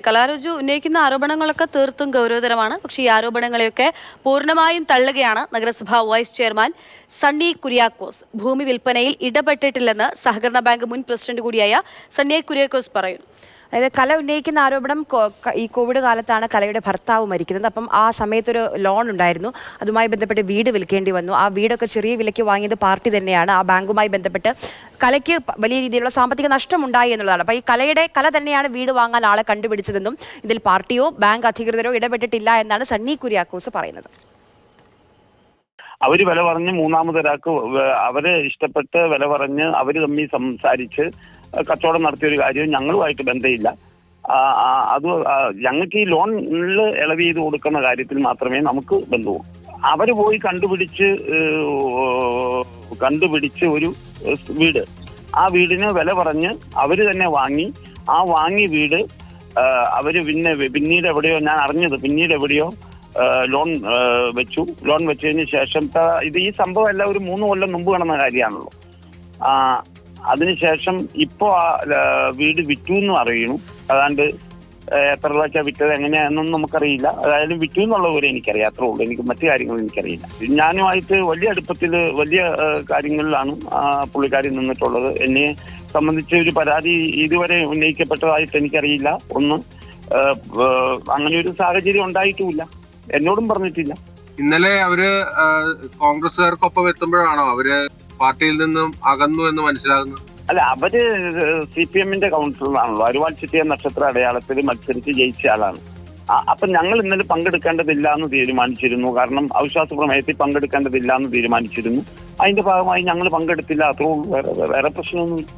കലാരജു ഉന്നയിക്കുന്ന ആരോപണങ്ങളൊക്കെ തീർത്തും ഗൗരവതരമാണ്. പക്ഷേ ഈ ആരോപണങ്ങളെയൊക്കെ പൂർണ്ണമായും തള്ളുകയാണ് നഗരസഭാ വൈസ് ചെയർമാൻ സണ്ണി കുര്യാക്കോസ്. ഭൂമി വിൽപ്പനയിൽ ഇടപെട്ടിട്ടില്ലെന്ന് സഹകരണ ബാങ്ക് മുൻ പ്രസിഡന്റ് കൂടിയായ സണ്ണി കുര്യാക്കോസ് പറയുന്നു. അതായത് കല ഉന്നയിക്കുന്ന ആരോപണം ഈ കോവിഡ് കാലത്താണ് കലയുടെ ഭർത്താവ് മരിക്കുന്നത്. അപ്പം ആ സമയത്തൊരു ലോൺ ഉണ്ടായിരുന്നു, അതുമായി ബന്ധപ്പെട്ട് വീട് വിൽക്കേണ്ടി വന്നു. ആ വീടൊക്കെ ചെറിയ വിലയ്ക്ക് വാങ്ങിയത് പാർട്ടി തന്നെയാണ്. ആ ബാങ്കുമായി ബന്ധപ്പെട്ട് കലയ്ക്ക് വലിയ രീതിയിലുള്ള സാമ്പത്തിക നഷ്ടമുണ്ടായി എന്നുള്ളതാണ്. അപ്പോൾ ഈ കല തന്നെയാണ് വീട് വാങ്ങാൻ ആളെ കണ്ടുപിടിച്ചതെന്നും ഇതിൽ പാർട്ടിയോ ബാങ്ക് അധികൃതരോ ഇടപെട്ടിട്ടില്ല എന്നാണ് സണ്ണി കുര്യാക്കോസ് പറയുന്നത്. അവര് വില പറഞ്ഞ് മൂന്നാമതൊരാൾക്ക് അവര് ഇഷ്ടപ്പെട്ട് വില പറഞ്ഞ് അവര് തമ്മിൽ സംസാരിച്ച് കച്ചവടം നടത്തിയൊരു കാര്യം ഞങ്ങളുമായിട്ട് ബന്ധമില്ല. അത് ഞങ്ങൾക്ക് ഈ ലോണിൽ ഇളവ് ചെയ്ത് കൊടുക്കുന്ന കാര്യത്തിൽ മാത്രമേ നമുക്ക് ബന്ധവും. അവര് പോയി കണ്ടുപിടിച്ച് ഒരു വീട്, ആ വീടിന് വില പറഞ്ഞ് അവര് തന്നെ വാങ്ങി. ആ വാങ്ങിയ വീട് അവര് പിന്നീട് എവിടെയോ ഞാൻ അറിഞ്ഞത് ലോൺ വെച്ചു. ലോൺ വെച്ചതിന് ശേഷം ഈ സംഭവം എല്ലാം ഒരു 3 കൊല്ലം മുമ്പ് നടന്ന കാര്യമാണല്ലോ. അതിനുശേഷം ഇപ്പോ ആ വീട് വിറ്റു എന്നും അറിയണു. അതാണ്ട് എത്ര രൂപയ്ക്കാ വിറ്റത് എങ്ങനെയാണെന്നൊന്നും നമുക്കറിയില്ല. അതായാലും വിറ്റു എന്നുള്ള പോലെ എനിക്കറിയാം, അത്രേ ഉള്ളൂ. എനിക്ക് മറ്റു കാര്യങ്ങൾ എനിക്കറിയില്ല. ഞാനുമായിട്ട് വലിയ അടുപ്പത്തിൽ വലിയ കാര്യങ്ങളിലാണ് പുള്ളിക്കാരി നിന്നിട്ടുള്ളത്. എന്നെ സംബന്ധിച്ച് ഒരു പരാതി ഇതുവരെ ഉന്നയിക്കപ്പെട്ടതായിട്ട് എനിക്കറിയില്ല. അങ്ങനെ ഒരു സാഹചര്യം ഉണ്ടായിട്ടുമില്ല, എന്നോടും പറഞ്ഞിട്ടില്ല. ഇന്നലെ അവര് കോൺഗ്രസ്സുകാർക്കൊപ്പം എത്തുമ്പോഴാണോ അവര് പാർട്ടിയിൽ നിന്നും അകന്നു എന്ന് മനസ്സിലാകുന്നത്? അല്ല, അവര് CPM കൗൺസിലറാണല്ലോ. അരുവാൾ ചിറ്റിയ നക്ഷത്ര അടയാളത്തിൽ മത്സരിച്ച് ജയിച്ച ആളാണ്. അപ്പൊ ഞങ്ങൾ ഇന്നലെ പങ്കെടുക്കേണ്ടതില്ല എന്ന് തീരുമാനിച്ചിരുന്നു. കാരണം അവിശ്വാസ പ്രമേയത്തിൽ പങ്കെടുക്കേണ്ടതില്ല എന്ന് തീരുമാനിച്ചിരുന്നു. അതിന്റെ ഭാഗമായി ഞങ്ങൾ പങ്കെടുത്തില്ല, അത്രേ ഉള്ളൂ. വേറെ പ്രശ്നമൊന്നുമില്ല.